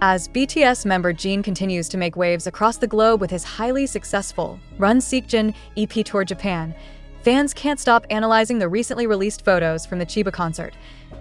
As BTS member Jin continues to make waves across the globe with his highly successful Run Seokjin EP Tour Japan, fans can't stop analyzing the recently released photos from the Chiba concert,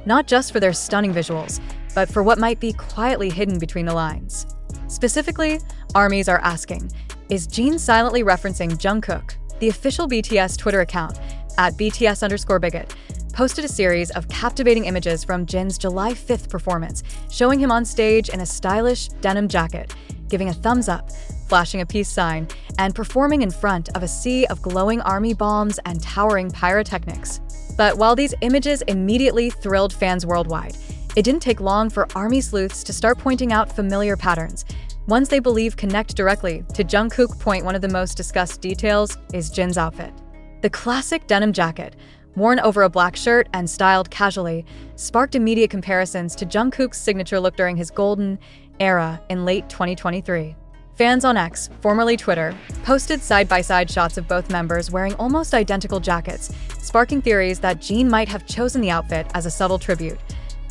not just for their stunning visuals, but for what might be quietly hidden between the lines. Specifically, ARMYs are asking, is Jin silently referencing Jungkook? The official BTS Twitter account, @BTS_bigot, posted a series of captivating images from Jin's July 5th performance, showing him on stage in a stylish denim jacket, giving a thumbs up, flashing a peace sign, and performing in front of a sea of glowing ARMY bombs and towering pyrotechnics. But while these images immediately thrilled fans worldwide, it didn't take long for ARMY sleuths to start pointing out familiar patterns, ones they believe connect directly to Jungkook. One of the most discussed details is Jin's outfit. The classic denim jacket, worn over a black shirt and styled casually, sparked immediate comparisons to Jungkook's signature look during his golden era in late 2023. Fans on X, formerly Twitter, posted side-by-side shots of both members wearing almost identical jackets, sparking theories that Jin might have chosen the outfit as a subtle tribute.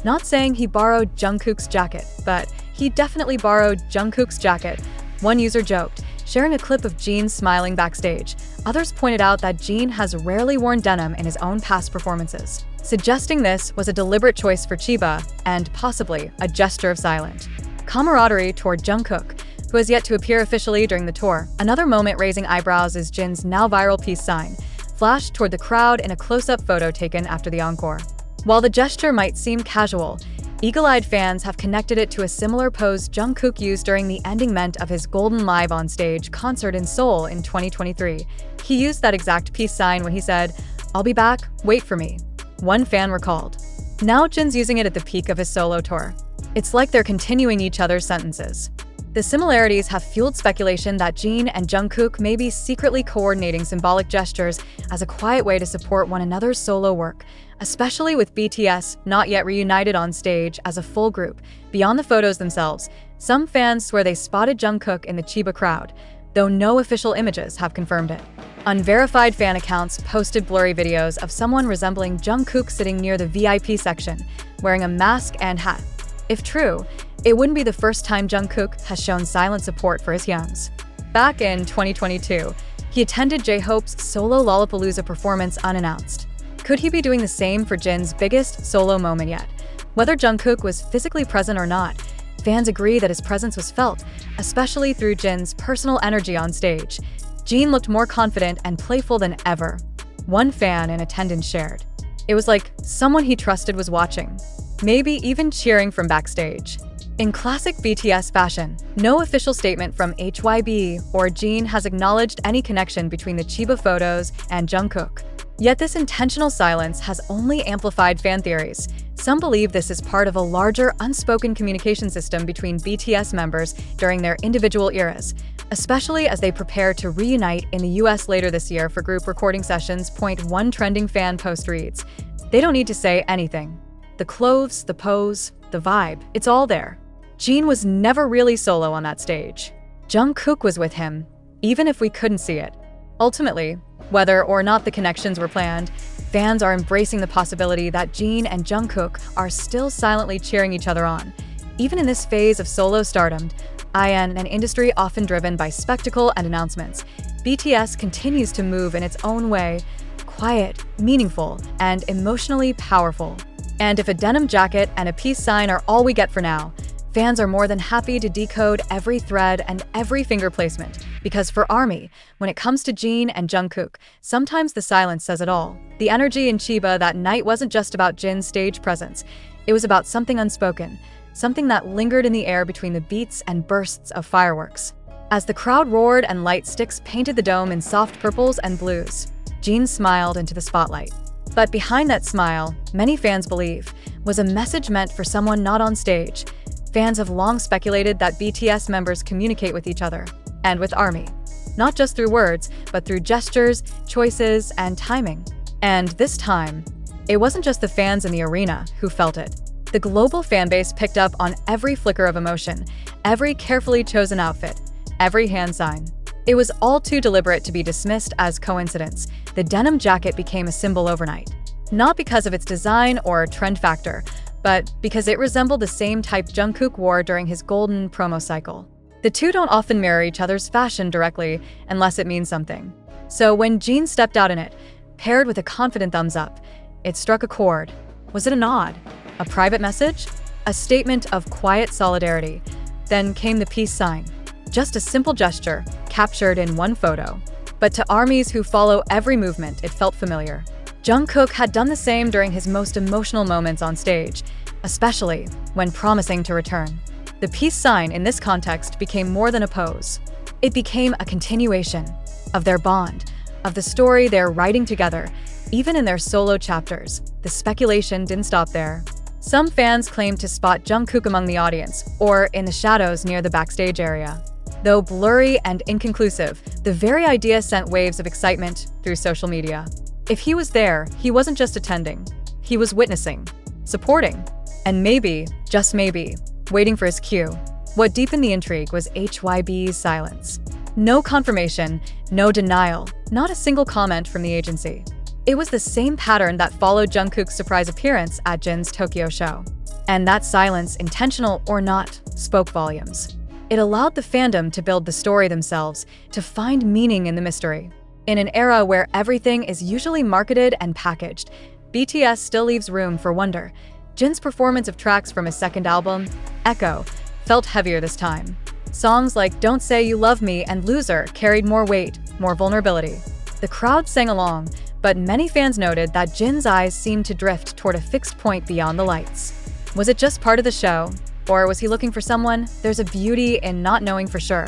Not saying he borrowed Jungkook's jacket, but he definitely borrowed Jungkook's jacket, one user joked, sharing a clip of Jin smiling backstage. Others pointed out that Jin has rarely worn denim in his own past performances, suggesting this was a deliberate choice for Chiba and possibly a gesture of silent camaraderie toward Jungkook, who has yet to appear officially during the tour. Another moment raising eyebrows is Jin's now viral peace sign, flashed toward the crowd in a close-up photo taken after the encore. While the gesture might seem casual, eagle-eyed fans have connected it to a similar pose Jungkook used during the endingment of his Golden Live on Stage concert in Seoul in 2023. He used that exact peace sign when he said, "I'll be back, wait for me," one fan recalled. Now Jin's using it at the peak of his solo tour. It's like they're continuing each other's sentences. The similarities have fueled speculation that Jin and Jungkook may be secretly coordinating symbolic gestures as a quiet way to support one another's solo work, especially with BTS not yet reunited on stage as a full group. Beyond the photos themselves, some fans swear they spotted Jungkook in the Chiba crowd, though no official images have confirmed it. Unverified fan accounts posted blurry videos of someone resembling Jungkook sitting near the VIP section, wearing a mask and hat. If true, it wouldn't be the first time Jungkook has shown silent support for his hyungs. Back in 2022, he attended J-Hope's solo Lollapalooza performance unannounced. Could he be doing the same for Jin's biggest solo moment yet? Whether Jungkook was physically present or not, fans agree that his presence was felt, especially through Jin's personal energy on stage. Jin looked more confident and playful than ever. One fan in attendance shared, "It was like someone he trusted was watching, maybe even cheering from backstage." In classic BTS fashion, no official statement from HYB or Jin has acknowledged any connection between the Chiba photos and Jungkook. Yet this intentional silence has only amplified fan theories. Some believe this is part of a larger unspoken communication system between BTS members during their individual eras, especially as they prepare to reunite in the US later this year for group recording sessions. One trending fan post reads, "They don't need to say anything. The clothes, the pose, the vibe, it's all there." Jin was never really solo on that stage. Jungkook was with him, even if we couldn't see it. Ultimately, whether or not the connections were planned, fans are embracing the possibility that Jin and Jungkook are still silently cheering each other on. Even in this phase of solo stardom, an industry often driven by spectacle and announcements, BTS continues to move in its own way, quiet, meaningful, and emotionally powerful. And if a denim jacket and a peace sign are all we get for now, fans are more than happy to decode every thread and every finger placement, because for ARMY, when it comes to Jin and Jungkook, sometimes the silence says it all. The energy in Chiba that night wasn't just about Jin's stage presence, it was about something unspoken, something that lingered in the air between the beats and bursts of fireworks. As the crowd roared and light sticks painted the dome in soft purples and blues, Jin smiled into the spotlight. But behind that smile, many fans believe, was a message meant for someone not on stage. Fans have long speculated that BTS members communicate with each other, and with ARMY, not just through words, but through gestures, choices, and timing. And this time, it wasn't just the fans in the arena who felt it. The global fanbase picked up on every flicker of emotion, every carefully chosen outfit, every hand sign. It was all too deliberate to be dismissed as coincidence. The denim jacket became a symbol overnight. Not because of its design or trend factor, but because it resembled the same type Jungkook wore during his golden promo cycle. The two don't often mirror each other's fashion directly unless it means something. So when Jin stepped out in it, paired with a confident thumbs up, it struck a chord. Was it a nod? A private message? A statement of quiet solidarity? Then came the peace sign. Just a simple gesture, captured in one photo. But to ARMYs who follow every movement, it felt familiar. Jungkook had done the same during his most emotional moments on stage, especially when promising to return. The peace sign in this context became more than a pose. It became a continuation of their bond, of the story they're writing together. Even in their solo chapters, the speculation didn't stop there. Some fans claimed to spot Jungkook among the audience, or in the shadows near the backstage area. Though blurry and inconclusive, the very idea sent waves of excitement through social media. If he was there, he wasn't just attending. He was witnessing, supporting, and maybe, just maybe, waiting for his cue. What deepened the intrigue was HYB's silence. No confirmation, no denial, not a single comment from the agency. It was the same pattern that followed Jungkook's surprise appearance at Jin's Tokyo show. And that silence, intentional or not, spoke volumes. It allowed the fandom to build the story themselves, to find meaning in the mystery. In an era where everything is usually marketed and packaged, BTS still leaves room for wonder. Jin's performance of tracks from his second album, Echo, felt heavier this time. Songs like Don't Say You Love Me and Loser carried more weight, more vulnerability. The crowd sang along, but many fans noted that Jin's eyes seemed to drift toward a fixed point beyond the lights. Was it just part of the show? Or was he looking for someone? There's a beauty in not knowing for sure.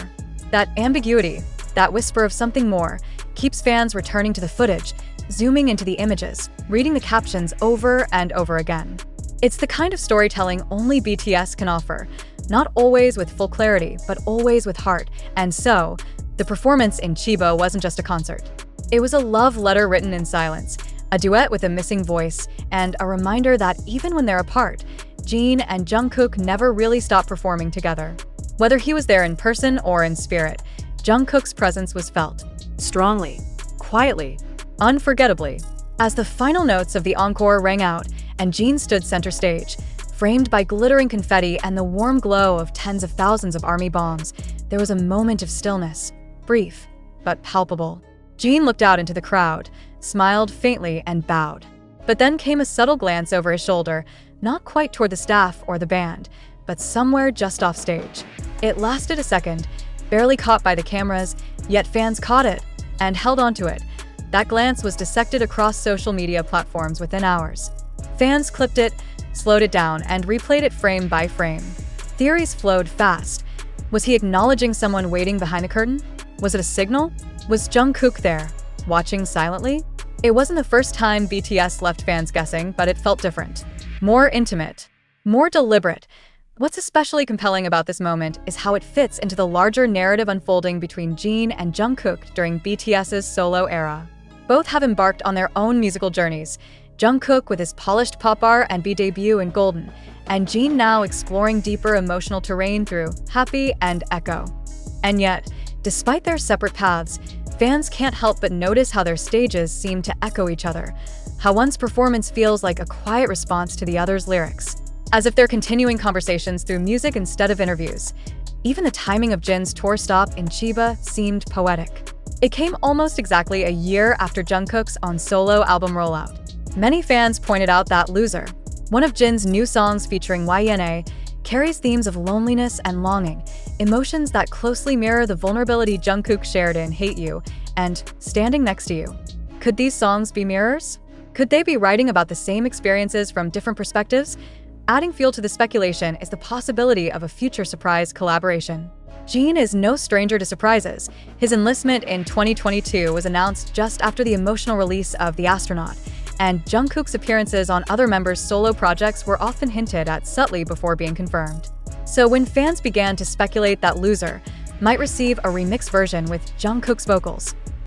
That ambiguity, that whisper of something more, keeps fans returning to the footage, zooming into the images, reading the captions over and over again. It's the kind of storytelling only BTS can offer, not always with full clarity, but always with heart. And so, the performance in Chiba wasn't just a concert. It was a love letter written in silence, a duet with a missing voice, and a reminder that even when they're apart, Jin and Jungkook never really stop performing together. Whether he was there in person or in spirit, Jungkook's presence was felt. Strongly, quietly, unforgettably. As the final notes of the encore rang out and Jin stood center stage, framed by glittering confetti and the warm glow of tens of thousands of ARMY bombs, there was a moment of stillness, brief, but palpable. Jin looked out into the crowd, smiled faintly and bowed. But then came a subtle glance over his shoulder, not quite toward the staff or the band, but somewhere just off stage. It lasted a second, barely caught by the cameras, yet fans caught it and held onto it. That glance was dissected across social media platforms within hours. Fans clipped it, slowed it down, and replayed it frame by frame. Theories flowed fast. Was he acknowledging someone waiting behind the curtain? Was it a signal? Was Jungkook there, watching silently? It wasn't the first time BTS left fans guessing, but it felt different. More intimate, more deliberate. What's especially compelling about this moment is how it fits into the larger narrative unfolding between Jin and Jungkook during BTS's solo era. Both have embarked on their own musical journeys, Jungkook with his polished pop art and B debut in Golden, and Jin now exploring deeper emotional terrain through Happy and Echo. And yet, despite their separate paths, fans can't help but notice how their stages seem to echo each other, how one's performance feels like a quiet response to the other's lyrics, as if they're continuing conversations through music instead of interviews. Even the timing of Jin's tour stop in Chiba seemed poetic. It came almost exactly a year after Jungkook's on-solo album rollout. Many fans pointed out that Loser, one of Jin's new songs featuring YNA, carries themes of loneliness and longing, emotions that closely mirror the vulnerability Jungkook shared in Hate You and Standing Next to You. Could these songs be mirrors? Could they be writing about the same experiences from different perspectives? Adding fuel to the speculation is the possibility of a future surprise collaboration. Jin is no stranger to surprises. His enlistment in 2022 was announced just after the emotional release of The Astronaut, and Jungkook's appearances on other members' solo projects were often hinted at subtly before being confirmed. So when fans began to speculate that Loser might receive a remixed version with Jungkook's vocals,